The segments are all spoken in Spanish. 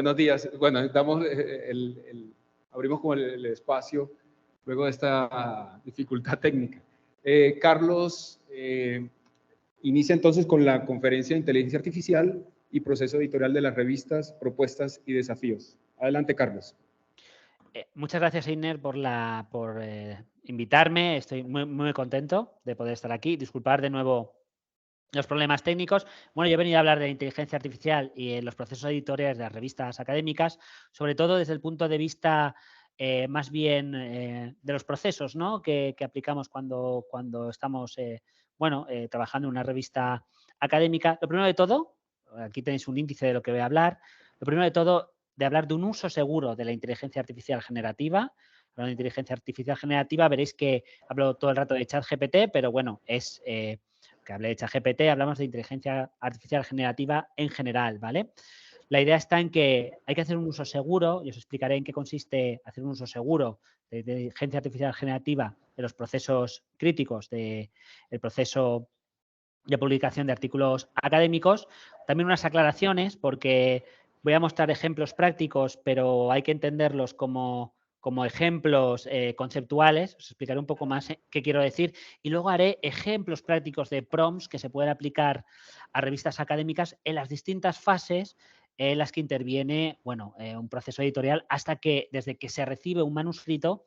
Buenos días. Bueno, damos abrimos como el espacio luego de esta dificultad técnica. Carlos inicia entonces con la conferencia de inteligencia artificial y proceso editorial de las revistas, propuestas y desafíos. Adelante, Carlos. Muchas gracias, Einer, por invitarme. Estoy muy contento de poder estar aquí. Disculpar de nuevo los problemas técnicos. Bueno, yo he venido a hablar de inteligencia artificial y los procesos editoriales de las revistas académicas, sobre todo desde el punto de vista más bien de los procesos, ¿no?, que aplicamos cuando estamos trabajando en una revista académica. Lo primero de todo, aquí tenéis un índice de lo que voy a hablar. Lo primero de todo, de hablar de un uso seguro de la inteligencia artificial generativa. Hablando de inteligencia artificial generativa, veréis que hablo todo el rato de ChatGPT, pero bueno, que hablé de ChatGPT, hablamos de inteligencia artificial generativa en general, ¿vale? La idea está en que hay que hacer un uso seguro, y os explicaré en qué consiste hacer un uso seguro de inteligencia artificial generativa de los procesos críticos del proceso de publicación de artículos académicos. También unas aclaraciones, porque voy a mostrar ejemplos prácticos, pero hay que entenderlos como ejemplos conceptuales. Os explicaré un poco más qué quiero decir y luego haré ejemplos prácticos de prompts que se pueden aplicar a revistas académicas en las distintas fases en las que interviene un proceso editorial desde que se recibe un manuscrito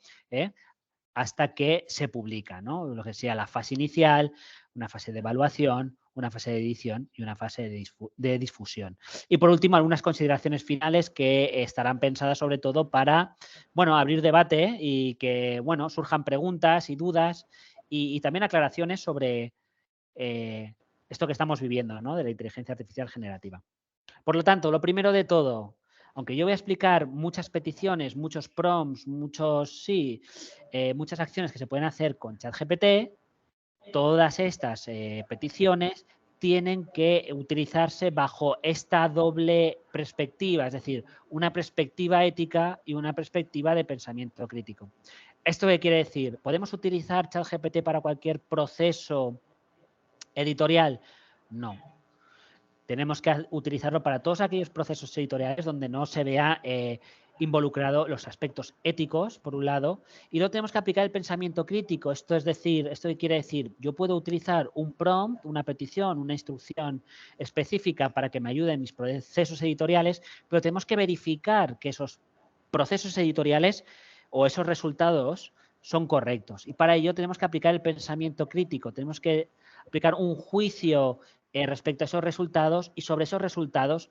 hasta que se publica, ¿no? Lo que sea la fase inicial, una fase de evaluación, una fase de edición y una fase de difusión. Y por último, algunas consideraciones finales que estarán pensadas sobre todo para, abrir debate y que, surjan preguntas y dudas y también aclaraciones sobre esto que estamos viviendo, ¿no?, de la inteligencia artificial generativa. Por lo tanto, lo primero de todo, aunque yo voy a explicar muchas peticiones, muchos prompts, muchas acciones que se pueden hacer con ChatGPT, todas estas peticiones tienen que utilizarse bajo esta doble perspectiva, es decir, una perspectiva ética y una perspectiva de pensamiento crítico. ¿Esto qué quiere decir? ¿Podemos utilizar ChatGPT para cualquier proceso editorial? No. Tenemos que utilizarlo para todos aquellos procesos editoriales donde no se vea involucrado los aspectos éticos, por un lado, y luego tenemos que aplicar el pensamiento crítico. Esto quiere decir, yo puedo utilizar un prompt, una petición, una instrucción específica para que me ayude en mis procesos editoriales, pero tenemos que verificar que esos procesos editoriales o esos resultados son correctos. Y para ello tenemos que aplicar el pensamiento crítico, tenemos que aplicar un juicio respecto a esos resultados y sobre esos resultados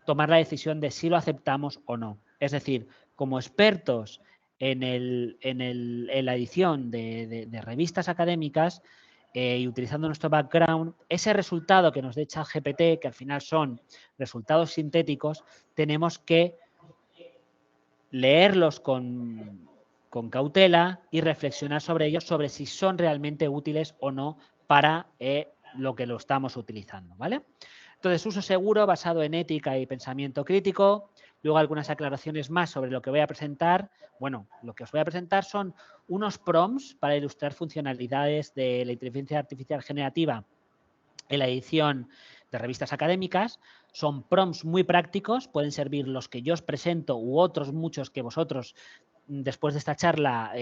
tomar la decisión de si lo aceptamos o no. Es decir, como expertos en la edición de revistas académicas y utilizando nuestro background, ese resultado que nos dé ChatGPT, que al final son resultados sintéticos, tenemos que leerlos con cautela y reflexionar sobre ellos, sobre si son realmente útiles o no para lo que lo estamos utilizando, ¿vale? Entonces, uso seguro basado en ética y pensamiento crítico. Luego, algunas aclaraciones más sobre lo que voy a presentar. Bueno, lo que os voy a presentar son unos prompts para ilustrar funcionalidades de la inteligencia artificial generativa en la edición de revistas académicas. Son prompts muy prácticos, pueden servir los que yo os presento u otros muchos que vosotros después de esta charla,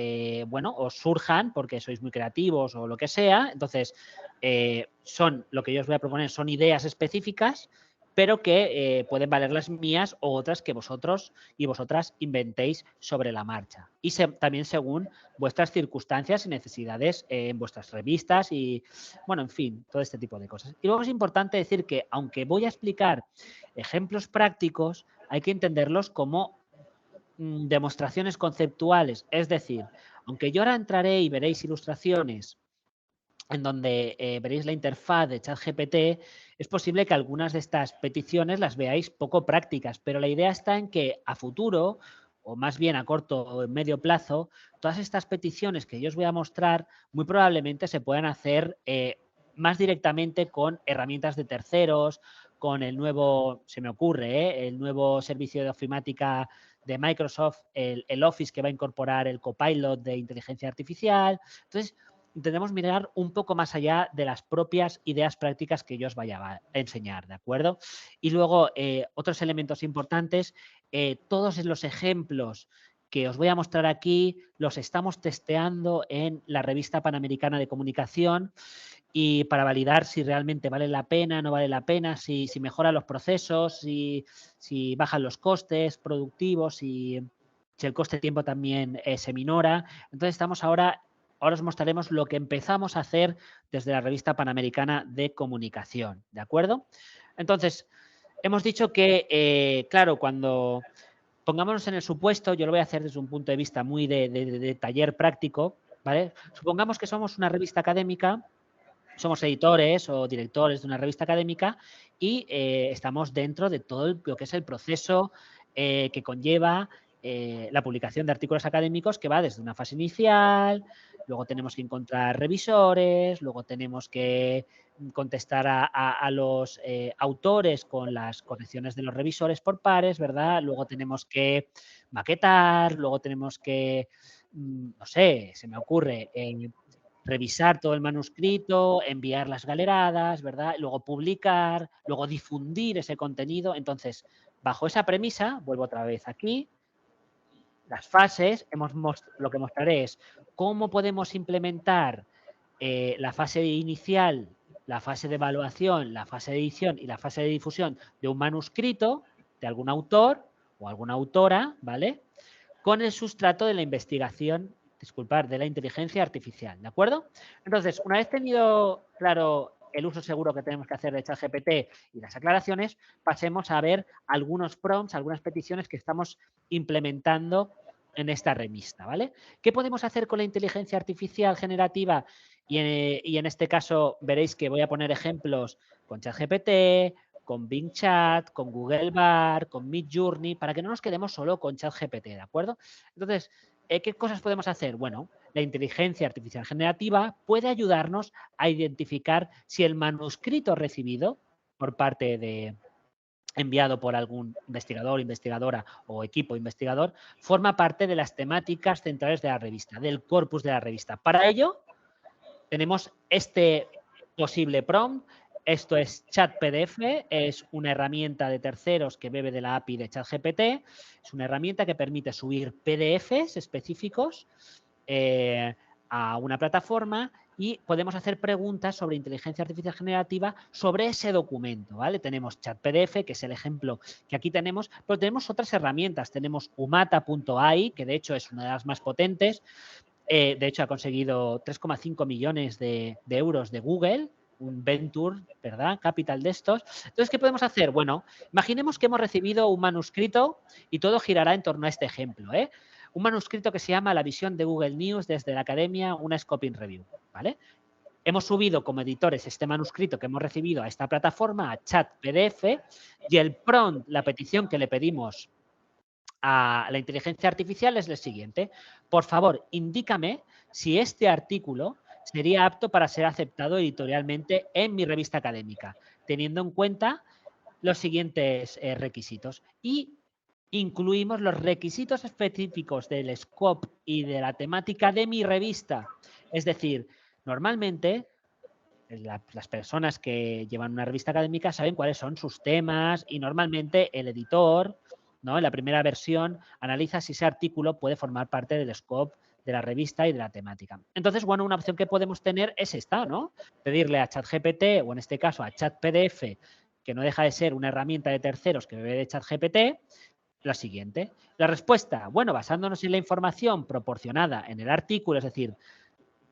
os surjan porque sois muy creativos o lo que sea. Entonces, lo que yo os voy a proponer son ideas específicas, pero que pueden valer las mías o otras que vosotros y vosotras inventéis sobre la marcha. Y también según vuestras circunstancias y necesidades en vuestras revistas y, en fin, todo este tipo de cosas. Y luego es importante decir que, aunque voy a explicar ejemplos prácticos, hay que entenderlos como demostraciones conceptuales. Es decir, aunque yo ahora entraré y veréis ilustraciones en donde veréis la interfaz de ChatGPT, es posible que algunas de estas peticiones las veáis poco prácticas, pero la idea está en que a futuro, o más bien a corto o medio plazo, todas estas peticiones que yo os voy a mostrar muy probablemente se puedan hacer más directamente con herramientas de terceros, con el nuevo, se me ocurre, el nuevo servicio de ofimática de Microsoft, el Office, que va a incorporar el Copilot de inteligencia artificial. Entonces, intentemos mirar un poco más allá de las propias ideas prácticas que yo os vaya a enseñar, ¿de acuerdo? Y luego, otros elementos importantes, todos los ejemplos que os voy a mostrar aquí los estamos testeando en la Revista Panamericana de Comunicación y para validar si realmente vale la pena, no vale la pena, si mejoran los procesos, si bajan los costes productivos, si el coste de tiempo también se minora. Entonces ahora os mostraremos lo que empezamos a hacer desde la Revista Panamericana de Comunicación, ¿de acuerdo? Entonces, hemos dicho que, claro, cuando pongámonos en el supuesto, yo lo voy a hacer desde un punto de vista muy de taller práctico, ¿vale? Supongamos que somos una revista académica, somos editores o directores de una revista académica y estamos dentro de todo lo que es el proceso que conlleva la publicación de artículos académicos, que va desde una fase inicial, luego tenemos que encontrar revisores, luego tenemos que contestar a los autores con las correcciones de los revisores por pares, ¿verdad? Luego tenemos que maquetar, luego tenemos que, no sé, se me ocurre, revisar todo el manuscrito, enviar las galeradas, ¿verdad? Luego publicar, luego difundir ese contenido. Entonces, bajo esa premisa, vuelvo otra vez aquí, las fases, lo que mostraré es cómo podemos implementar la fase inicial, la fase de evaluación, la fase de edición y la fase de difusión de un manuscrito de algún autor o alguna autora, ¿vale? Con el sustrato de la investigación, disculpad, de la inteligencia artificial, ¿de acuerdo? Entonces, una vez tenido claro el uso seguro que tenemos que hacer de ChatGPT y las aclaraciones, pasemos a ver algunos prompts, algunas peticiones que estamos implementando en esta revista, ¿vale? ¿Qué podemos hacer con la inteligencia artificial generativa? Y en este caso veréis que voy a poner ejemplos con ChatGPT, con Bing Chat, con Google Bar, con Midjourney, para que no nos quedemos solo con ChatGPT, ¿de acuerdo? Entonces, ¿qué cosas podemos hacer? Bueno, la inteligencia artificial generativa puede ayudarnos a identificar si el manuscrito recibido por parte de enviado por algún investigador, investigadora o equipo investigador, forma parte de las temáticas centrales de la revista, del corpus de la revista. Para ello, tenemos este posible prompt. Esto es ChatPDF, es una herramienta de terceros que bebe de la API de ChatGPT. Es una herramienta que permite subir PDFs específicos a una plataforma y podemos hacer preguntas sobre inteligencia artificial generativa sobre ese documento, ¿vale? Tenemos ChatPDF, que es el ejemplo que aquí tenemos, pero tenemos otras herramientas. Tenemos umata.ai, que de hecho es una de las más potentes. De hecho, ha conseguido 3,5 millones de euros de Google, un Venture, ¿verdad? Capital de estos. Entonces, ¿qué podemos hacer? Bueno, imaginemos que hemos recibido un manuscrito y todo girará en torno a este ejemplo, ¿eh? Un manuscrito que se llama La visión de Google News desde la academia, una scoping review, ¿vale? Hemos subido como editores este manuscrito que hemos recibido a esta plataforma, a ChatPDF, y el prompt, la petición que le pedimos a la inteligencia artificial es el siguiente. Por favor, indícame si este artículo sería apto para ser aceptado editorialmente en mi revista académica, teniendo en cuenta los siguientes requisitos. Y incluimos los requisitos específicos del scope y de la temática de mi revista. Es decir, normalmente las personas que llevan una revista académica saben cuáles son sus temas y normalmente el editor, ¿no? En la primera versión analiza si ese artículo puede formar parte del scope de la revista y de la temática. Entonces, bueno, una opción que podemos tener es esta, ¿no? Pedirle a ChatGPT o en este caso a ChatPDF, que no deja de ser una herramienta de terceros que bebe de ChatGPT, la siguiente. La respuesta, bueno, basándonos en la información proporcionada en el artículo, es decir,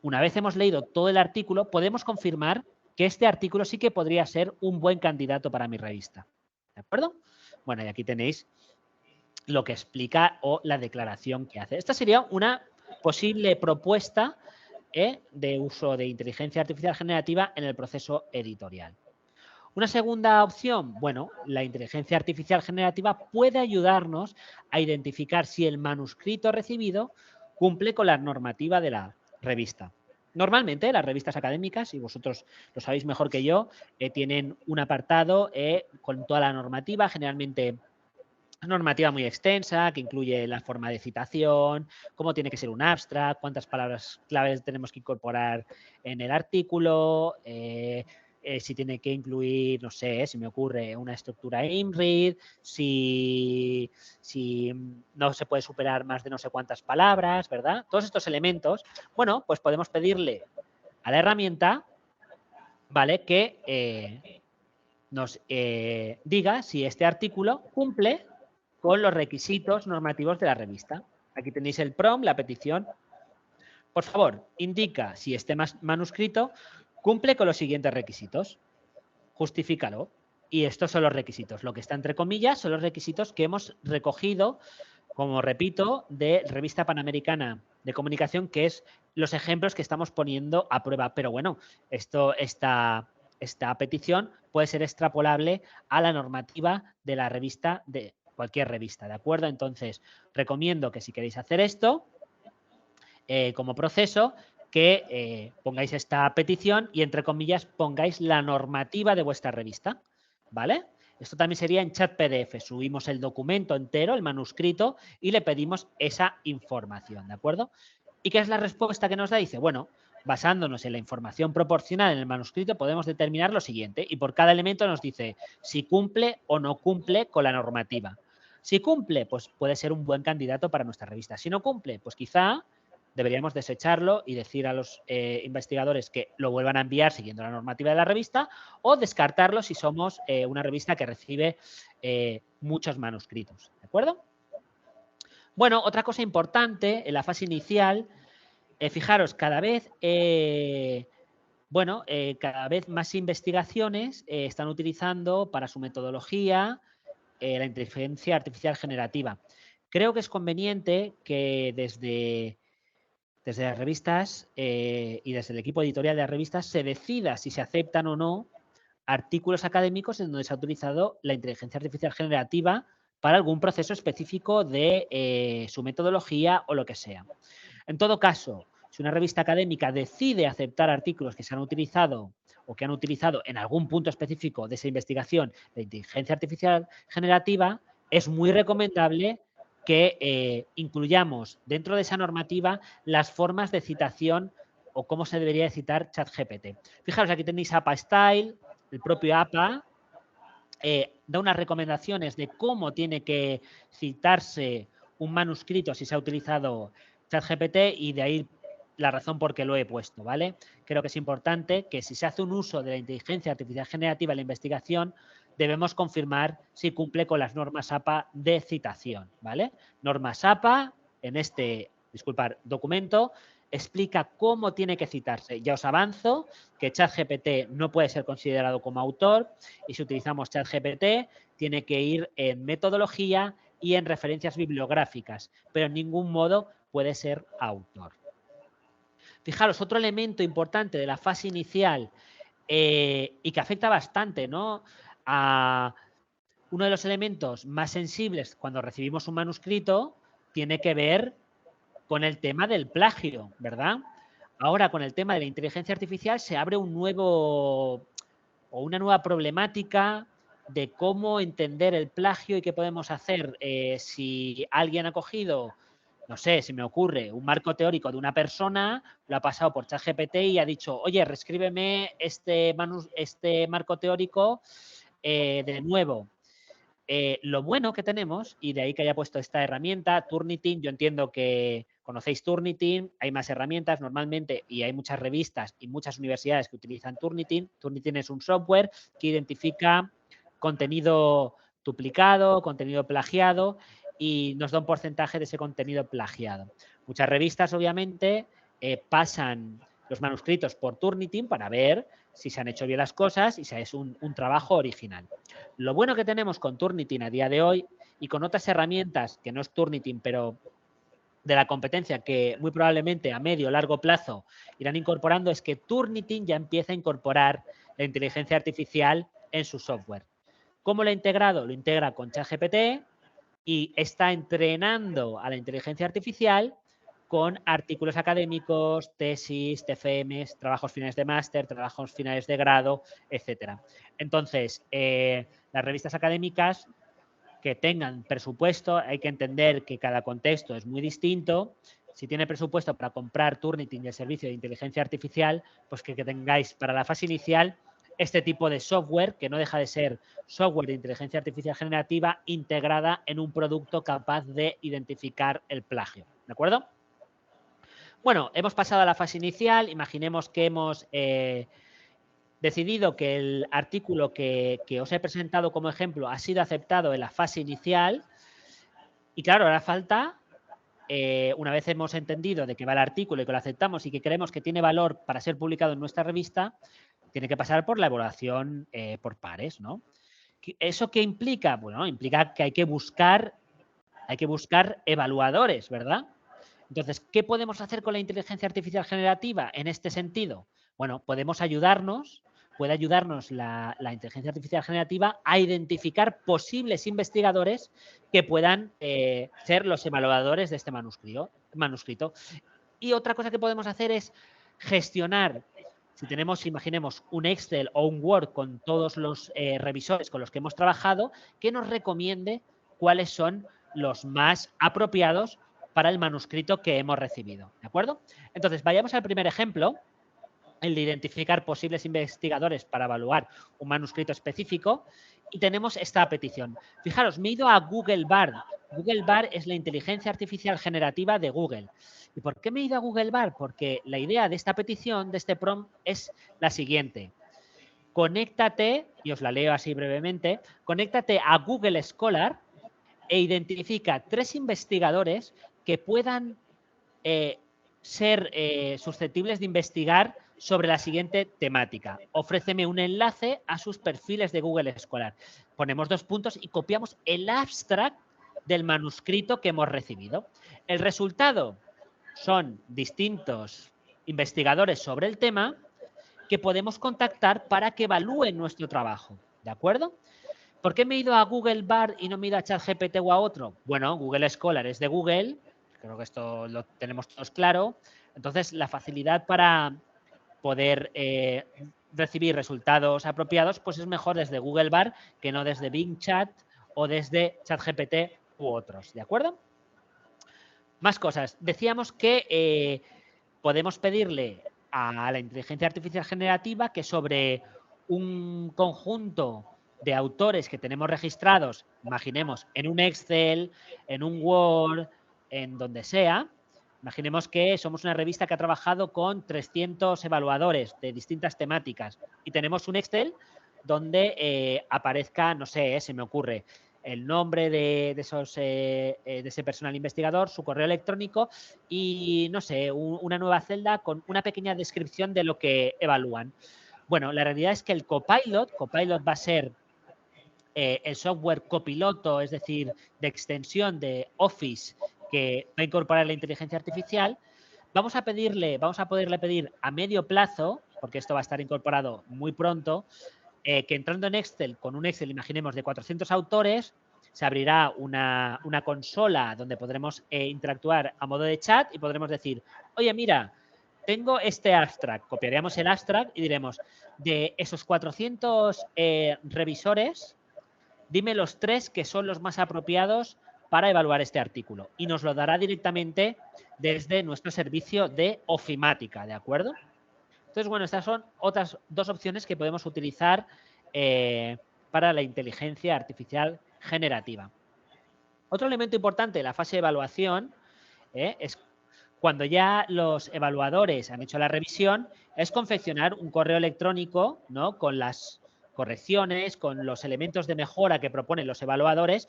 una vez hemos leído todo el artículo, podemos confirmar que este artículo sí que podría ser un buen candidato para mi revista. ¿De acuerdo? Bueno, y aquí tenéis lo que explica o la declaración que hace. Esta sería una posible propuesta de uso de inteligencia artificial generativa en el proceso editorial. Una segunda opción, bueno, la inteligencia artificial generativa puede ayudarnos a identificar si el manuscrito recibido cumple con la normativa de la revista. Normalmente las revistas académicas, y vosotros lo sabéis mejor que yo, tienen un apartado con toda la normativa, generalmente normativa muy extensa que incluye la forma de citación, cómo tiene que ser un abstract, cuántas palabras claves tenemos que incorporar en el artículo, si tiene que incluir, no sé, si me ocurre una estructura INRID, si no se puede superar más de no sé cuántas palabras, ¿verdad? Todos estos elementos, bueno, pues podemos pedirle a la herramienta, ¿vale? Que nos diga si este artículo cumple con los requisitos normativos de la revista. Aquí tenéis el prompt, la petición. Por favor, indica si este manuscrito cumple con los siguientes requisitos. Justifícalo. Y estos son los requisitos. Lo que está entre comillas son los requisitos que hemos recogido, como repito, de Revista Panamericana de Comunicación, que es los ejemplos que estamos poniendo a prueba. Pero bueno, esta petición puede ser extrapolable a la normativa de la revista, de cualquier revista, ¿de acuerdo? Entonces, recomiendo que si queréis hacer esto como proceso, que pongáis esta petición y, entre comillas, pongáis la normativa de vuestra revista, ¿vale? Esto también sería en chat PDF. Subimos el documento entero, el manuscrito, y le pedimos esa información, ¿de acuerdo? ¿Y qué es la respuesta que nos da? Dice, bueno, basándonos en la información proporcional en el manuscrito, podemos determinar lo siguiente. Y por cada elemento nos dice si cumple o no cumple con la normativa. Si cumple, pues puede ser un buen candidato para nuestra revista. Si no cumple, pues quizá deberíamos desecharlo y decir a los investigadores que lo vuelvan a enviar siguiendo la normativa de la revista, o descartarlo si somos una revista que recibe muchos manuscritos. ¿De acuerdo? Bueno, otra cosa importante en la fase inicial, fijaros, cada vez más investigaciones están utilizando para su metodología la inteligencia artificial generativa. Creo que es conveniente que desde las revistas y desde el equipo editorial de las revistas se decida si se aceptan o no artículos académicos en donde se ha utilizado la inteligencia artificial generativa para algún proceso específico de su metodología o lo que sea. En todo caso, si una revista académica decide aceptar artículos que se han utilizado o que han utilizado en algún punto específico de esa investigación de inteligencia artificial generativa, es muy recomendable que incluyamos dentro de esa normativa las formas de citación o cómo se debería de citar ChatGPT. Fijaros, aquí tenéis APA Style, el propio APA da unas recomendaciones de cómo tiene que citarse un manuscrito si se ha utilizado ChatGPT, y de ahí la razón por qué lo he puesto, ¿vale? Creo que es importante que si se hace un uso de la inteligencia artificial generativa en la investigación, debemos confirmar si cumple con las normas APA de citación, ¿vale? Normas APA, en este, documento, explica cómo tiene que citarse. Ya os avanzo que ChatGPT no puede ser considerado como autor, y si utilizamos ChatGPT tiene que ir en metodología y en referencias bibliográficas, pero en ningún modo puede ser autor. Fijaros, otro elemento importante de la fase inicial y que afecta bastante, ¿no?, a uno de los elementos más sensibles cuando recibimos un manuscrito, tiene que ver con el tema del plagio, ¿verdad? Ahora, con el tema de la inteligencia artificial se abre un nuevo o una nueva problemática de cómo entender el plagio y qué podemos hacer si alguien ha cogido, no sé, si me ocurre, un marco teórico de una persona, lo ha pasado por ChatGPT y ha dicho, oye, reescríbeme este marco teórico de nuevo. Lo bueno que tenemos, y de ahí que haya puesto esta herramienta, Turnitin, yo entiendo que conocéis Turnitin, hay más herramientas normalmente y hay muchas revistas y muchas universidades que utilizan Turnitin. Turnitin es un software que identifica contenido duplicado, contenido plagiado, y nos da un porcentaje de ese contenido plagiado. Muchas revistas, obviamente, pasan los manuscritos por Turnitin para ver si se han hecho bien las cosas y si es un trabajo original. Lo bueno que tenemos con Turnitin a día de hoy y con otras herramientas que no es Turnitin, pero de la competencia que muy probablemente a medio o largo plazo irán incorporando, es que Turnitin ya empieza a incorporar la inteligencia artificial en su software. ¿Cómo lo ha integrado? Lo integra con ChatGPT y está entrenando a la inteligencia artificial con artículos académicos, tesis, TFMs, trabajos finales de máster, trabajos finales de grado, etcétera. Entonces, las revistas académicas que tengan presupuesto. Hay que entender que cada contexto es muy distinto. Si tiene presupuesto para comprar Turnitin y el servicio de inteligencia artificial, pues que tengáis para la fase inicial este tipo de software, que no deja de ser software de inteligencia artificial generativa integrada en un producto capaz de identificar el plagio. ¿De acuerdo? Bueno, hemos pasado a la fase inicial. Imaginemos que hemos decidido que el artículo que os he presentado como ejemplo ha sido aceptado en la fase inicial. Y claro, ahora falta, una vez hemos entendido de qué va el artículo y que lo aceptamos y que creemos que tiene valor para ser publicado en nuestra revista, tiene que pasar por la evaluación por pares, ¿no? ¿Eso qué implica? Bueno, implica que hay que buscar evaluadores, ¿verdad? Entonces, ¿qué podemos hacer con la inteligencia artificial generativa en este sentido? Bueno, puede ayudarnos la inteligencia artificial generativa a identificar posibles investigadores que puedan ser los evaluadores de este manuscrito. Y otra cosa que podemos hacer es gestionar, si tenemos, imaginemos, un Excel o un Word con todos los revisores con los que hemos trabajado, que nos recomiende cuáles son los más apropiados para el manuscrito que hemos recibido. ¿De acuerdo? Entonces, vayamos al primer ejemplo, el de identificar posibles investigadores para evaluar un manuscrito específico, y tenemos esta petición. Fijaros, me he ido a Google Bard. Google Bard es la inteligencia artificial generativa de Google. ¿Y por qué me he ido a Google Bard? Porque la idea de esta petición, de este prompt, es la siguiente. Conéctate, y os la leo así brevemente, conéctate a Google Scholar e identifica 3 investigadores que puedan ser susceptibles de investigar sobre la siguiente temática. Ofréceme un enlace a sus perfiles de Google Scholar. Ponemos 2 puntos y copiamos el abstract del manuscrito que hemos recibido. El resultado son distintos investigadores sobre el tema que podemos contactar para que evalúen nuestro trabajo. ¿De acuerdo? ¿Por qué me he ido a Google Bard y no me he ido a ChatGPT o a otro? Bueno, Google Scholar es de Google, creo que esto lo tenemos todos claro. Entonces, la facilidad para poder recibir resultados apropiados, pues es mejor desde Google Bard que no desde Bing Chat o desde ChatGPT u otros. ¿De acuerdo? Más cosas. Decíamos que podemos pedirle a la inteligencia artificial generativa que sobre un conjunto de autores que tenemos registrados, imaginemos, en un Excel, en un Word, en donde sea, imaginemos que somos una revista que ha trabajado con 300 evaluadores de distintas temáticas y tenemos un Excel donde aparezca, no sé, se me ocurre, el nombre de ese personal investigador, su correo electrónico y, no sé, una nueva celda con una pequeña descripción de lo que evalúan. Bueno, la realidad es que el Copilot va a ser el software copiloto, es decir, de extensión de Office que va a incorporar la inteligencia artificial. Vamos a poderle pedir a medio plazo, porque esto va a estar incorporado muy pronto, que entrando en Excel, con un Excel, imaginemos, de 400 autores, se abrirá una consola donde podremos interactuar a modo de chat y podremos decir, oye, mira, tengo este abstract. Copiaríamos el abstract y diremos, de esos 400 revisores, dime los 3 que son los más apropiados para evaluar este artículo. Y nos lo dará directamente desde nuestro servicio de ofimática, ¿de acuerdo? Entonces, bueno, estas son otras 2 opciones que podemos utilizar para la inteligencia artificial generativa. Otro elemento importante de la fase de evaluación es cuando ya los evaluadores han hecho la revisión, es confeccionar un correo electrónico, ¿no?, con las correcciones, con los elementos de mejora que proponen los evaluadores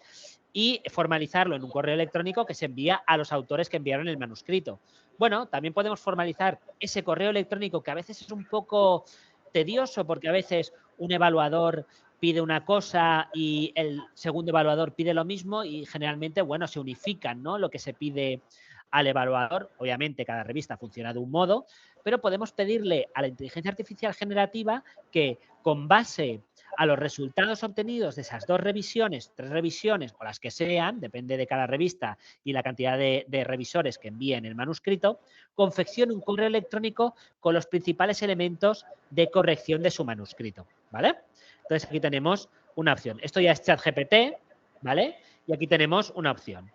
y formalizarlo en un correo electrónico que se envía a los autores que enviaron el manuscrito. Bueno, también podemos formalizar ese correo electrónico que a veces es un poco tedioso porque a veces un evaluador pide una cosa y el segundo evaluador pide lo mismo y generalmente, bueno, se unifican, ¿no?, lo que se pide al evaluador. Obviamente, cada revista funciona de un modo, pero podemos pedirle a la inteligencia artificial generativa que, con base a los resultados obtenidos de esas 2 revisiones, 3 revisiones o las que sean, depende de cada revista y la cantidad de revisores que envíen el manuscrito, confeccione un correo electrónico con los principales elementos de corrección de su manuscrito, ¿vale? Entonces, aquí tenemos una opción. Esto ya es ChatGPT, ¿vale? Y aquí tenemos una opción.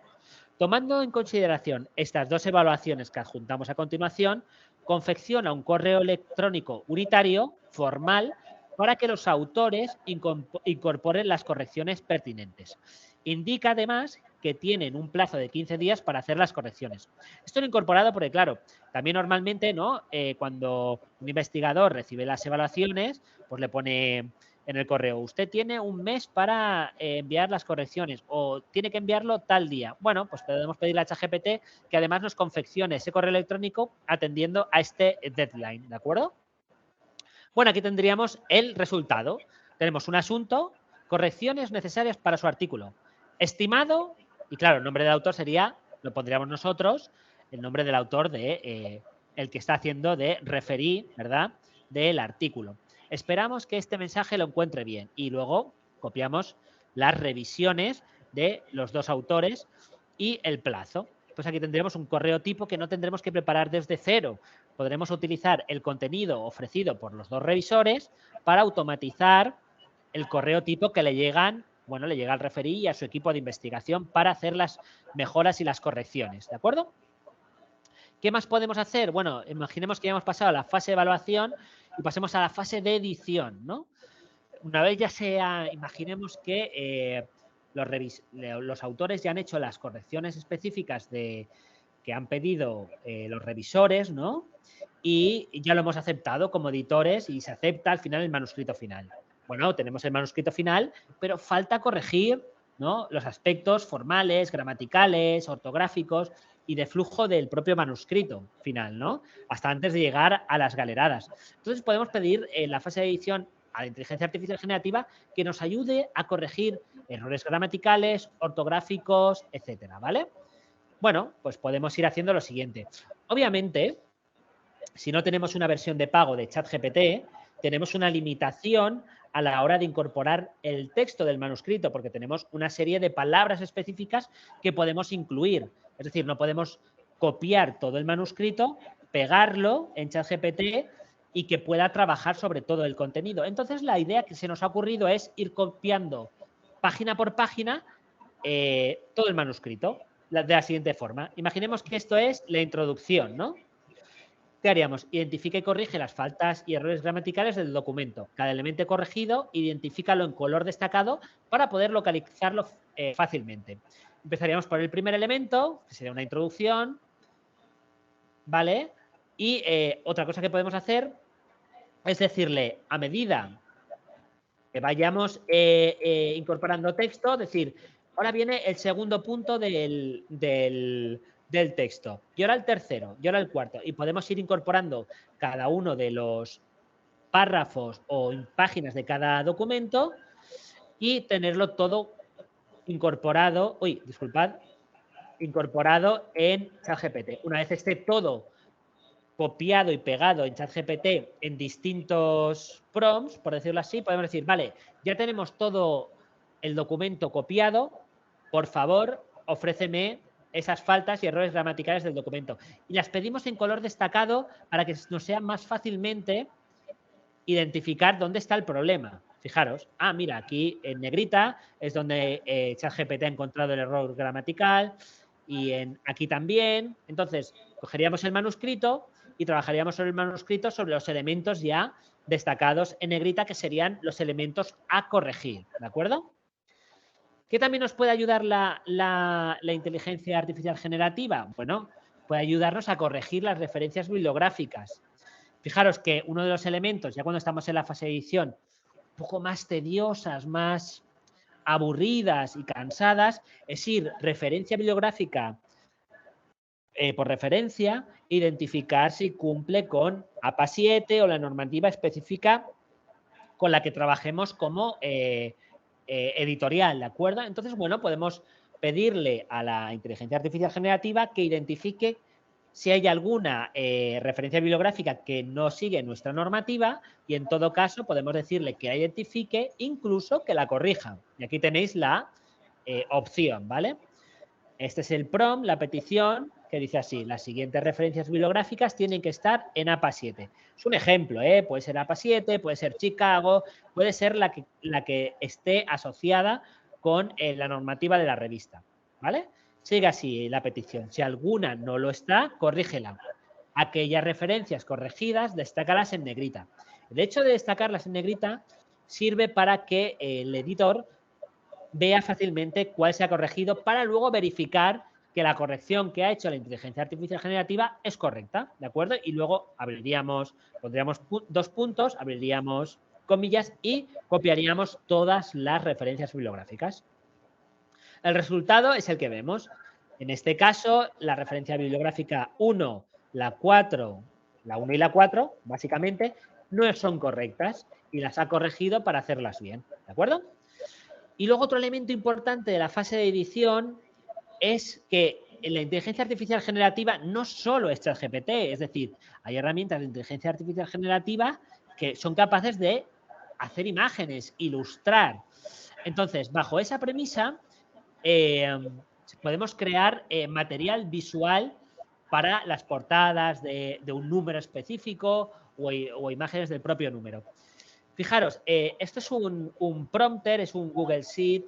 Tomando en consideración estas dos evaluaciones que adjuntamos a continuación, confecciona un correo electrónico unitario, formal, para que los autores incorporen las correcciones pertinentes. Indica además que tienen un plazo de 15 días para hacer las correcciones. Esto lo he incorporado porque, claro, también normalmente, ¿no? Cuando un investigador recibe las evaluaciones, pues le pone en el correo, usted tiene un mes para enviar las correcciones o tiene que enviarlo tal día. Bueno, pues podemos pedirle a ChatGPT que además nos confeccione ese correo electrónico atendiendo a este deadline, ¿de acuerdo? Bueno, aquí tendríamos el resultado. Tenemos un asunto, correcciones necesarias para su artículo. Estimado, y claro, el nombre del autor sería, lo pondríamos nosotros, el nombre del autor de el que está haciendo de referí, ¿verdad?, del artículo. Esperamos que este mensaje lo encuentre bien y luego copiamos las revisiones de los dos autores y el plazo. Pues aquí tendremos un correo tipo que no tendremos que preparar desde cero. Podremos utilizar el contenido ofrecido por los dos revisores para automatizar el correo tipo que le llegan, bueno, le llega al referí y a su equipo de investigación para hacer las mejoras y las correcciones, ¿de acuerdo? ¿Qué más podemos hacer? Bueno, imaginemos que ya hemos pasado a la fase de evaluación y pasemos a la fase de edición, ¿no? Una vez ya sea, imaginemos que los autores ya han hecho las correcciones específicas que han pedido los revisores, ¿no? Y ya lo hemos aceptado como editores y se acepta al final el manuscrito final. Bueno, tenemos el manuscrito final, pero falta corregir, ¿no?, los aspectos formales, gramaticales, ortográficos y de flujo del propio manuscrito final, ¿no?, hasta antes de llegar a las galeradas. Entonces podemos pedir en la fase de edición a la inteligencia artificial generativa que nos ayude a corregir errores gramaticales, ortográficos, etcétera, ¿vale? Bueno, pues podemos ir haciendo lo siguiente. Obviamente, si no tenemos una versión de pago de ChatGPT, tenemos una limitación a la hora de incorporar el texto del manuscrito, porque tenemos una serie de palabras específicas que podemos incluir. Es decir, no podemos copiar todo el manuscrito, pegarlo en ChatGPT y que pueda trabajar sobre todo el contenido. Entonces, la idea que se nos ha ocurrido es ir copiando página por página todo el manuscrito de la siguiente forma. Imaginemos que esto es la introducción, ¿no? ¿Qué haríamos? Identifica y corrige las faltas y errores gramaticales del documento. Cada elemento corregido, identifícalo en color destacado para poder localizarlo fácilmente. Empezaríamos por el primer elemento, que sería una introducción, ¿vale? Y otra cosa que podemos hacer es decirle, a medida que vayamos incorporando texto, decir, ahora viene el segundo punto del texto, y ahora el tercero, y ahora el cuarto, y podemos ir incorporando cada uno de los párrafos o páginas de cada documento y tenerlo todo incorporado, incorporado en ChatGPT. Una vez esté todo copiado y pegado en ChatGPT en distintos prompts, por decirlo así, podemos decir, vale, ya tenemos todo el documento copiado, por favor, ofréceme esas faltas y errores gramaticales del documento. Y las pedimos en color destacado para que nos sea más fácilmente identificar dónde está el problema. Fijaros, mira, aquí en negrita es donde ChatGPT ha encontrado el error gramatical y aquí también. Entonces, cogeríamos el manuscrito y trabajaríamos sobre el manuscrito sobre los elementos ya destacados en negrita, que serían los elementos a corregir, ¿de acuerdo? ¿Qué también nos puede ayudar la inteligencia artificial generativa? Bueno, puede ayudarnos a corregir las referencias bibliográficas. Fijaros que uno de los elementos, ya cuando estamos en la fase de edición, un poco más tediosas, más aburridas y cansadas, es ir referencia bibliográfica por referencia, identificar si cumple con APA 7 o la normativa específica con la que trabajemos como editorial, ¿de acuerdo? Entonces, bueno, podemos pedirle a la inteligencia artificial generativa que identifique si hay alguna referencia bibliográfica que no sigue nuestra normativa y, en todo caso, podemos decirle que la identifique, incluso que la corrija. Y aquí tenéis la opción, ¿vale? Este es el prompt, la petición, que dice así, las siguientes referencias bibliográficas tienen que estar en APA 7. Es un ejemplo, puede ser APA 7, puede ser Chicago, puede ser la que esté asociada con la normativa de la revista, ¿vale? Sigue así la petición. Si alguna no lo está, corrígela. Aquellas referencias corregidas, destácalas en negrita. El hecho de destacarlas en negrita sirve para que el editor vea fácilmente cuál se ha corregido para luego verificar que la corrección que ha hecho la inteligencia artificial generativa es correcta, ¿de acuerdo? Y luego pondríamos dos puntos, abriríamos comillas y copiaríamos todas las referencias bibliográficas. El resultado es el que vemos. En este caso, la referencia bibliográfica 1, la 4, la 1 y la 4, básicamente, no son correctas y las ha corregido para hacerlas bien, ¿de acuerdo? Y luego otro elemento importante de la fase de edición es que la inteligencia artificial generativa no solo es ChatGPT, es decir, hay herramientas de inteligencia artificial generativa que son capaces de hacer imágenes, ilustrar. Entonces, bajo esa premisa, podemos crear material visual para las portadas de un número específico o imágenes del propio número. Fijaros, esto es un prompter, es un Google Sheet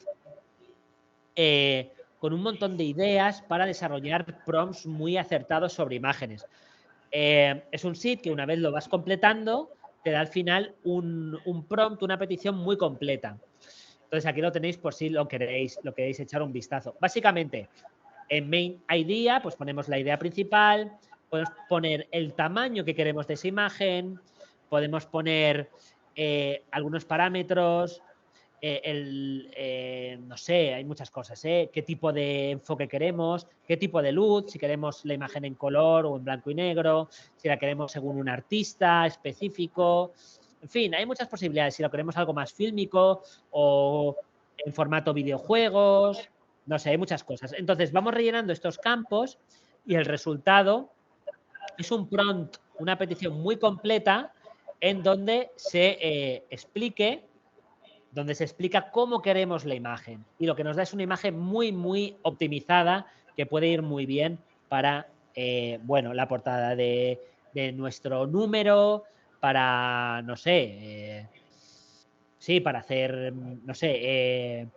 con un montón de ideas para desarrollar prompts muy acertados sobre imágenes. Es un sheet que una vez lo vas completando, te da al final un prompt, una petición muy completa. Entonces aquí lo tenéis por si lo queréis echar un vistazo. Básicamente, en Main Idea, pues ponemos la idea principal, podemos poner el tamaño que queremos de esa imagen, podemos poner algunos parámetros, no sé, hay muchas cosas, qué tipo de enfoque queremos, qué tipo de luz, si queremos la imagen en color o en blanco y negro, si la queremos según un artista específico. En fin, hay muchas posibilidades. Si lo queremos algo más fílmico o en formato videojuegos, no sé, hay muchas cosas. Entonces, vamos rellenando estos campos y el resultado es un prompt, una petición muy completa en donde se explica cómo queremos la imagen. Y lo que nos da es una imagen muy, muy optimizada que puede ir muy bien para, bueno, la portada de nuestro número, para, no sé, sí, para hacer, no sé,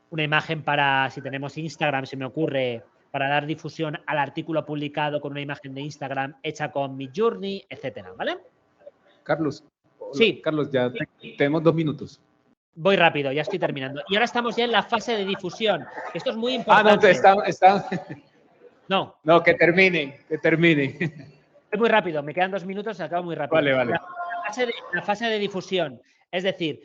una imagen para, si tenemos Instagram, se me ocurre, para dar difusión al artículo publicado con una imagen de Instagram hecha con Midjourney, etcétera, ¿vale? Carlos, sí. Carlos, ya tenemos 2 minutos. Voy rápido, ya estoy terminando. Y ahora estamos ya en la fase de difusión. Esto es muy importante. No, que termine. Es muy rápido, me quedan 2 minutos, se acaba muy rápido. Vale. La fase de difusión. Es decir,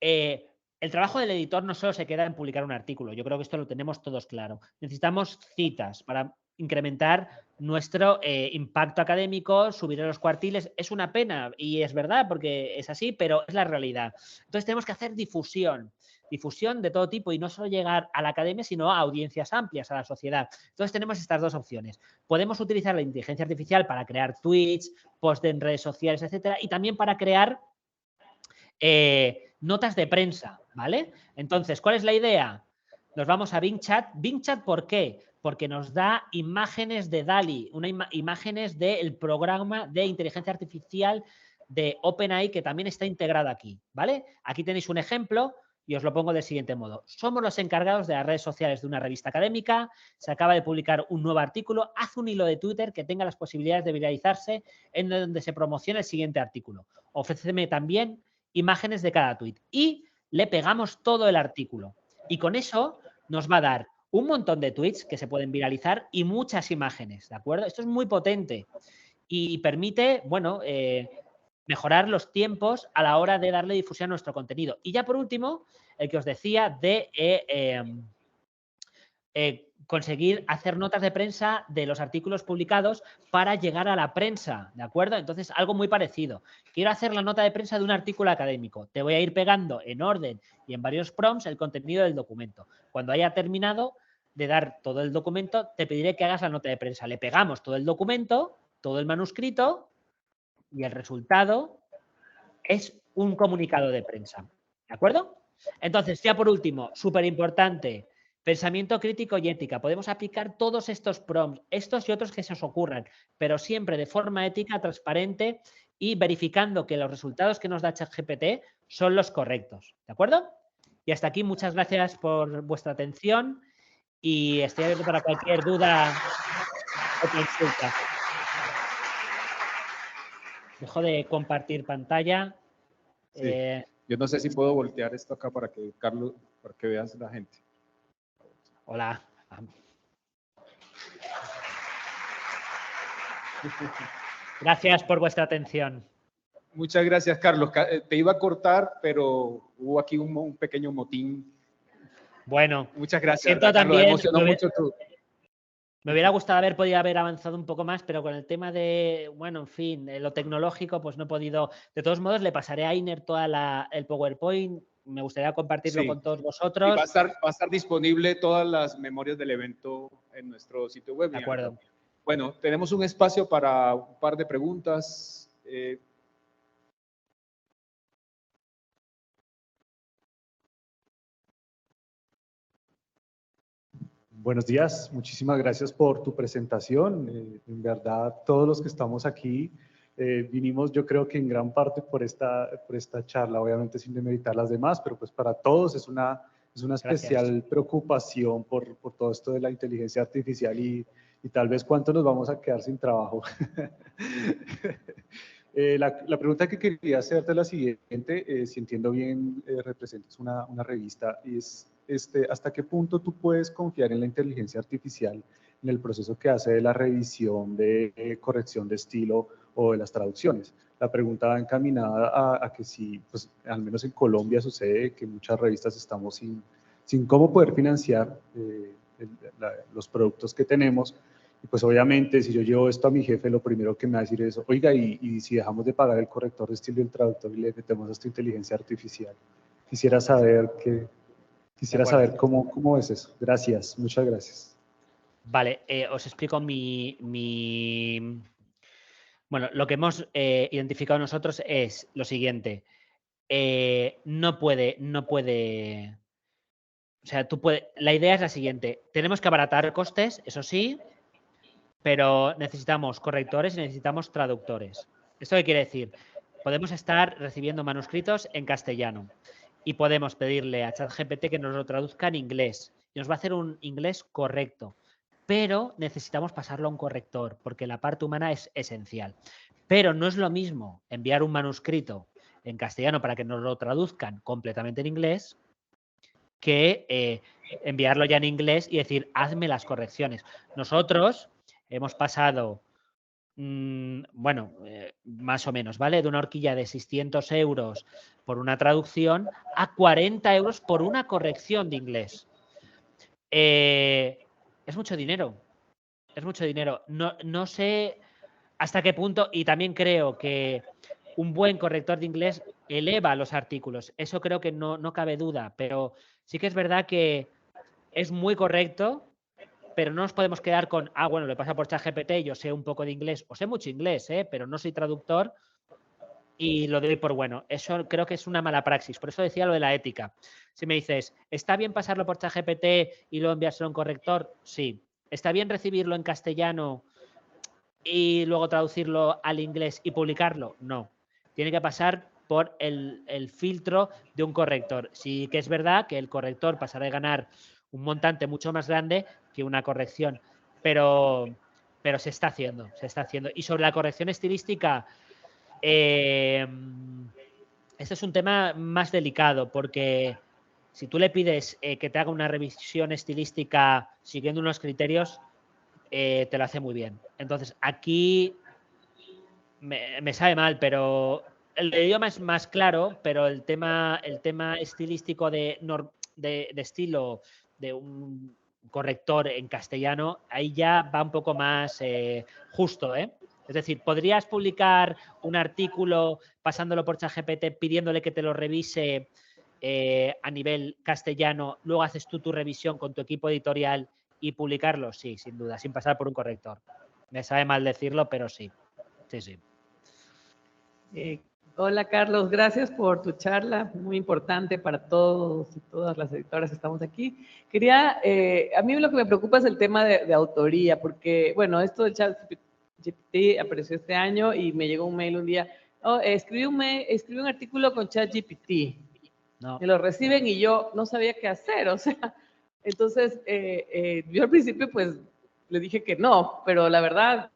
el trabajo del editor no solo se queda en publicar un artículo. Yo creo que esto lo tenemos todos claro. Necesitamos citas para incrementar nuestro impacto académico, subir a los cuartiles. Es una pena y es verdad porque es así, pero es la realidad. Entonces tenemos que hacer difusión de todo tipo y no solo llegar a la academia, sino a audiencias amplias, a la sociedad. Entonces tenemos estas dos opciones. Podemos utilizar la inteligencia artificial para crear tweets, posts en redes sociales, etcétera, y también para crear notas de prensa, ¿vale? Entonces, ¿cuál es la idea? Nos vamos a Bing Chat. Bing Chat, ¿por qué? Porque nos da imágenes de DALL-E, imágenes del programa de inteligencia artificial de OpenAI que también está integrado aquí, ¿vale? Aquí tenéis un ejemplo y os lo pongo del siguiente modo. Somos los encargados de las redes sociales de una revista académica, se acaba de publicar un nuevo artículo, haz un hilo de Twitter que tenga las posibilidades de viralizarse en donde se promociona el siguiente artículo. Ofréceme también imágenes de cada tweet y le pegamos todo el artículo. Y con eso nos va a dar un montón de tweets que se pueden viralizar y muchas imágenes, ¿de acuerdo? Esto es muy potente y permite, bueno, mejorar los tiempos a la hora de darle difusión a nuestro contenido. Y ya por último, el que os decía de conseguir hacer notas de prensa de los artículos publicados para llegar a la prensa, ¿de acuerdo? Entonces, algo muy parecido. Quiero hacer la nota de prensa de un artículo académico. Te voy a ir pegando en orden y en varios prompts el contenido del documento. Cuando haya terminado de dar todo el documento, te pediré que hagas la nota de prensa. Le pegamos todo el documento, todo el manuscrito y el resultado es un comunicado de prensa, ¿de acuerdo? Entonces, ya por último, súper importante, pensamiento crítico y ética. Podemos aplicar todos estos prompts, estos y otros que se os ocurran, pero siempre de forma ética, transparente y verificando que los resultados que nos da ChatGPT son los correctos, ¿de acuerdo? Y hasta aquí, muchas gracias por vuestra atención y estoy abierto para cualquier duda o consulta. Dejo de compartir pantalla. Sí. Yo no sé si puedo voltear esto acá para que, Carlos, para que veas la gente. Hola. Gracias por vuestra atención. Muchas gracias, Carlos. Te iba a cortar, pero hubo aquí un pequeño motín. Bueno, muchas gracias. Siento también, Carlos, emocionó mucho tú. Me hubiera gustado haber podido haber avanzado un poco más, pero con el tema de, bueno, en fin, lo tecnológico, pues no he podido. De todos modos, le pasaré a Iner el PowerPoint. Me gustaría compartirlo con todos vosotros. Y va a estar disponible todas las memorias del evento en nuestro sitio web. De acuerdo. Bueno, tenemos un espacio para un par de preguntas. Buenos días, muchísimas gracias por tu presentación. En verdad, todos los que estamos aquí vinimos, yo creo que en gran parte por esta charla, obviamente sin demeritar las demás, pero pues para todos es una especial preocupación por todo esto de la inteligencia artificial y tal vez cuánto nos vamos a quedar sin trabajo. La pregunta que quería hacerte es la siguiente, si entiendo bien, representas una revista, y es ¿hasta qué punto tú puedes confiar en la inteligencia artificial en el proceso que hace de la revisión de corrección de estilo o de las traducciones? La pregunta va encaminada a que si, pues, al menos en Colombia sucede que muchas revistas estamos sin cómo poder financiar los productos que tenemos. Y pues obviamente si yo llevo esto a mi jefe, lo primero que me va a decir es, oiga, y si dejamos de pagar el corrector de estilo y el traductor y le metemos esta inteligencia artificial. Quisiera saber cómo es eso. Gracias, muchas gracias. Vale, os explico Bueno, lo que hemos identificado nosotros es lo siguiente. No puede... O sea, la idea es la siguiente. Tenemos que abaratar costes, eso sí, pero necesitamos correctores y necesitamos traductores. ¿Esto qué quiere decir? Podemos estar recibiendo manuscritos en castellano y podemos pedirle a ChatGPT que nos lo traduzca en inglés y nos va a hacer un inglés correcto, pero necesitamos pasarlo a un corrector porque la parte humana es esencial. Pero no es lo mismo enviar un manuscrito en castellano para que nos lo traduzcan completamente en inglés que enviarlo ya en inglés y decir, hazme las correcciones. Nosotros hemos pasado, bueno, más o menos, ¿vale? De una horquilla de 600 euros por una traducción a 40 euros por una corrección de inglés. Es mucho dinero. Es mucho dinero. No sé hasta qué punto, y también creo que un buen corrector de inglés eleva los artículos. Eso creo que no cabe duda, pero sí que es verdad que es muy correcto, pero no nos podemos quedar con, bueno, le pasa por ChatGPT, yo sé un poco de inglés, o sé mucho inglés, pero no soy traductor y lo doy por bueno. Eso creo que es una mala praxis. Por eso decía lo de la ética. Si me dices, ¿está bien pasarlo por ChatGPT y luego enviárselo a un corrector? Sí. ¿Está bien recibirlo en castellano y luego traducirlo al inglés y publicarlo? No. Tiene que pasar por el filtro de un corrector. Sí que es verdad que el corrector pasará a ganar un montante mucho más grande que una corrección, pero se está haciendo, Y sobre la corrección estilística, este es un tema más delicado porque si tú le pides que te haga una revisión estilística siguiendo unos criterios, te lo hace muy bien. Entonces, aquí me sabe mal, pero el idioma es más claro, pero el tema estilístico de estilo de un corrector en castellano, ahí ya va un poco más justo, ¿eh? Es decir, ¿podrías publicar un artículo pasándolo por ChatGPT pidiéndole que te lo revise a nivel castellano, luego haces tú tu revisión con tu equipo editorial y publicarlo? Sí, sin duda, sin pasar por un corrector. Me sabe mal decirlo, pero sí. Sí. Hola Carlos, gracias por tu charla, muy importante para todos y todas las editoras que estamos aquí. A mí lo que me preocupa es el tema de autoría, porque, bueno, esto del ChatGPT apareció este año y me llegó un mail un día, escribí un artículo con ChatGPT. No. Me lo reciben y yo no sabía qué hacer, o sea, entonces yo al principio pues le dije que no, pero la verdad,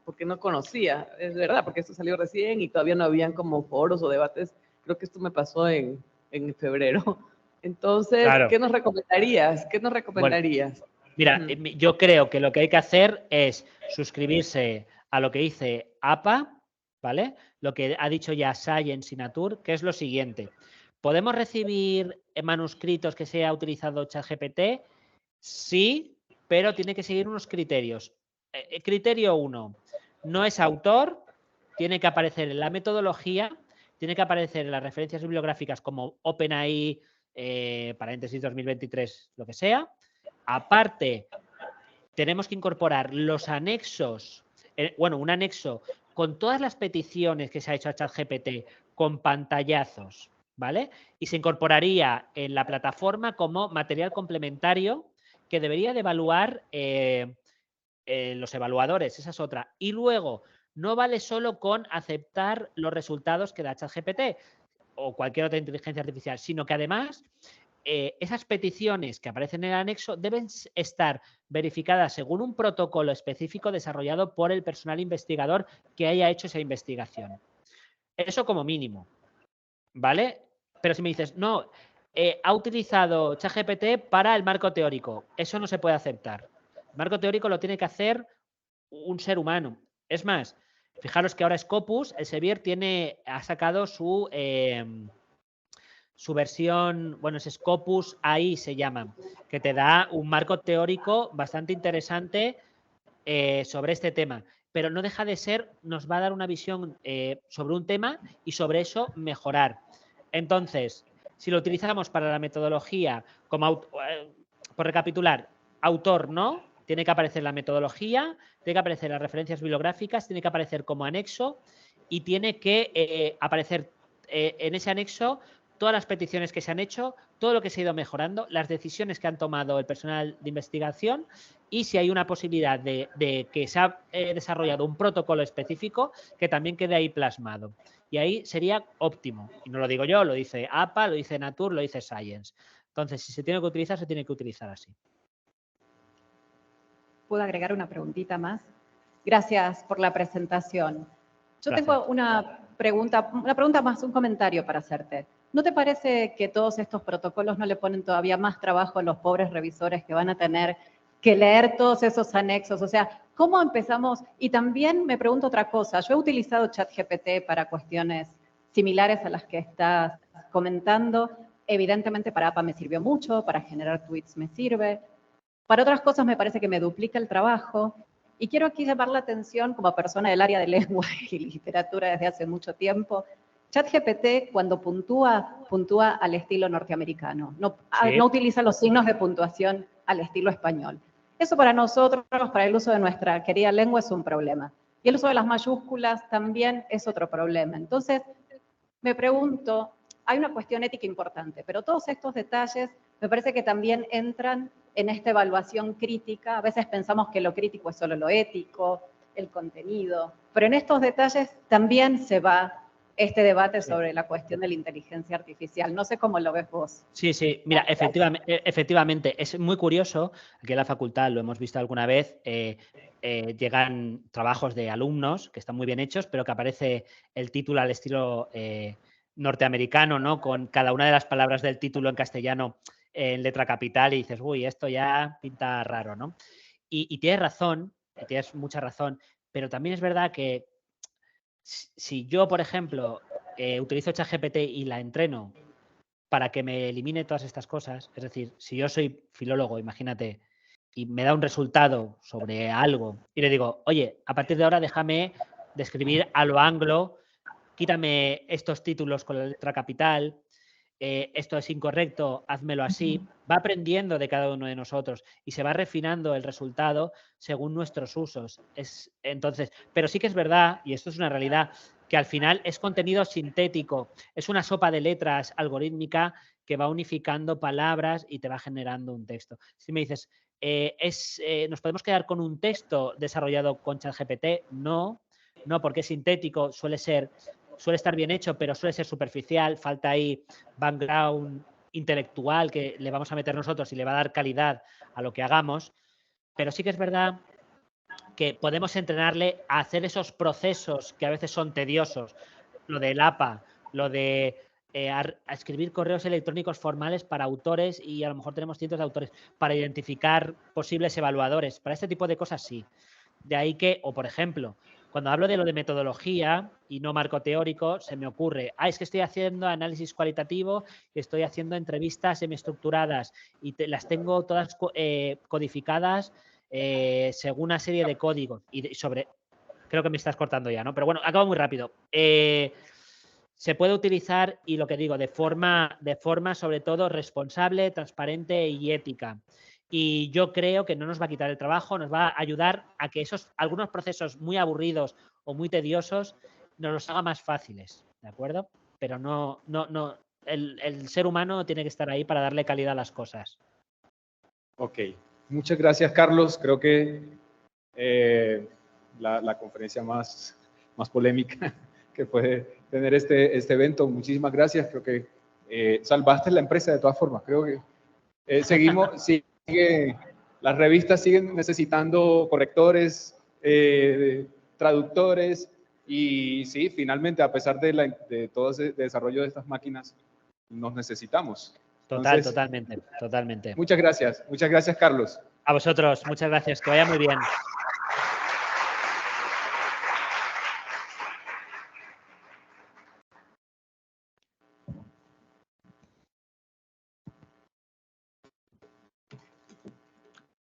porque no conocía, es verdad, porque esto salió recién y todavía no habían como foros o debates, creo que esto me pasó en febrero. Entonces, Claro. ¿qué nos recomendarías? ¿Qué nos recomendarías? Mira, yo creo que lo que hay que hacer es suscribirse a lo que dice APA, ¿vale? Lo que ha dicho ya Science y Nature, que es lo siguiente. ¿Podemos recibir manuscritos que sea utilizado ChatGPT? Sí, pero tiene que seguir unos criterios. Criterio 1, no es autor, tiene que aparecer en la metodología, tiene que aparecer en las referencias bibliográficas como OpenAI, paréntesis 2023, lo que sea. Aparte, tenemos que incorporar los anexos, un anexo con todas las peticiones que se ha hecho a ChatGPT con pantallazos, ¿vale? Y se incorporaría en la plataforma como material complementario que debería de evaluar los evaluadores, esa es otra. Y luego, no vale solo con aceptar los resultados que da ChatGPT o cualquier otra inteligencia artificial, sino que además esas peticiones que aparecen en el anexo deben estar verificadas según un protocolo específico desarrollado por el personal investigador que haya hecho esa investigación. Eso como mínimo, ¿vale? Pero si me dices, no, ha utilizado ChatGPT para el marco teórico, eso no se puede aceptar. El marco teórico lo tiene que hacer un ser humano. Es más, fijaros que ahora Scopus, Elsevier, ha sacado su versión, bueno, es Scopus AI se llama, que te da un marco teórico bastante interesante sobre este tema. Pero no deja de ser, nos va a dar una visión sobre un tema y sobre eso mejorar. Entonces, si lo utilizamos para la metodología, por recapitular, autor no, tiene que aparecer la metodología, tiene que aparecer las referencias bibliográficas, tiene que aparecer como anexo y tiene que aparecer en ese anexo todas las peticiones que se han hecho, todo lo que se ha ido mejorando, las decisiones que han tomado el personal de investigación y si hay una posibilidad de que se ha desarrollado un protocolo específico que también quede ahí plasmado. Y ahí sería óptimo. Y no lo digo yo, lo dice APA, lo dice Nature, lo dice Science. Entonces, si se tiene que utilizar, se tiene que utilizar así. ¿Puedo agregar una preguntita más? Gracias por la presentación. Yo Gracias. tengo una pregunta más, un comentario para hacerte. ¿No te parece que todos estos protocolos no le ponen todavía más trabajo a los pobres revisores que van a tener que leer todos esos anexos? O sea, ¿cómo empezamos? Y también me pregunto otra cosa. Yo he utilizado ChatGPT para cuestiones similares a las que estás comentando. Evidentemente para APA me sirvió mucho, para generar tweets me sirve. Para otras cosas me parece que me duplica el trabajo. Y quiero aquí llamar la atención como persona del área de lengua y literatura desde hace mucho tiempo. ChatGPT cuando puntúa al estilo norteamericano. No utiliza los signos de puntuación al estilo español. Eso para nosotros, para el uso de nuestra querida lengua, es un problema. Y el uso de las mayúsculas también es otro problema. Entonces, me pregunto, hay una cuestión ética importante, pero todos estos detalles me parece que también entran en esta evaluación crítica. A veces pensamos que lo crítico es solo lo ético, el contenido, pero en estos detalles también se va este debate sobre la cuestión de la inteligencia artificial. No sé cómo lo ves vos. Sí, mira, efectivamente, es muy curioso, aquí en la facultad lo hemos visto alguna vez, llegan trabajos de alumnos que están muy bien hechos, pero que aparece el título al estilo norteamericano, ¿no? Con cada una de las palabras del título en castellano en letra capital y dices, uy, esto ya pinta raro, ¿no? Y tienes razón, tienes mucha razón, pero también es verdad que si yo, por ejemplo, utilizo ChatGPT y la entreno para que me elimine todas estas cosas, es decir, si yo soy filólogo, imagínate, y me da un resultado sobre algo y le digo, oye, a partir de ahora déjame describir a lo anglo, quítame estos títulos con la letra capital, esto es incorrecto, házmelo así, va aprendiendo de cada uno de nosotros y se va refinando el resultado según nuestros usos. Entonces, pero sí que es verdad, y esto es una realidad, que al final es contenido sintético, es una sopa de letras algorítmica que va unificando palabras y te va generando un texto. Si me dices, ¿nos podemos quedar con un texto desarrollado con ChatGPT? No, porque es sintético, suele ser suele estar bien hecho, pero suele ser superficial, falta ahí background intelectual que le vamos a meter nosotros y le va a dar calidad a lo que hagamos, pero sí que es verdad que podemos entrenarle a hacer esos procesos que a veces son tediosos, lo del APA, lo de a escribir correos electrónicos formales para autores y a lo mejor tenemos cientos de autores, para identificar posibles evaluadores, para este tipo de cosas sí. De ahí que, o por ejemplo, cuando hablo de lo de metodología y no marco teórico, se me ocurre, es que estoy haciendo análisis cualitativo, estoy haciendo entrevistas semiestructuradas y las tengo todas codificadas según una serie de códigos. Y creo que me estás cortando ya, ¿no? Pero bueno, acabo muy rápido. Se puede utilizar, y lo que digo, de forma sobre todo responsable, transparente y ética. Y yo creo que no nos va a quitar el trabajo, nos va a ayudar a que algunos procesos muy aburridos o muy tediosos nos los haga más fáciles, ¿de acuerdo? Pero el ser humano tiene que estar ahí para darle calidad a las cosas. Ok, muchas gracias, Carlos. Creo que la conferencia más polémica que puede tener este evento. Muchísimas gracias. Creo que salvaste la empresa de todas formas. Creo que las revistas siguen necesitando correctores, traductores y sí, finalmente, a pesar de todo ese desarrollo de estas máquinas, nos necesitamos. Entonces, Totalmente. Muchas gracias, Carlos. A vosotros, muchas gracias. Que vaya muy bien.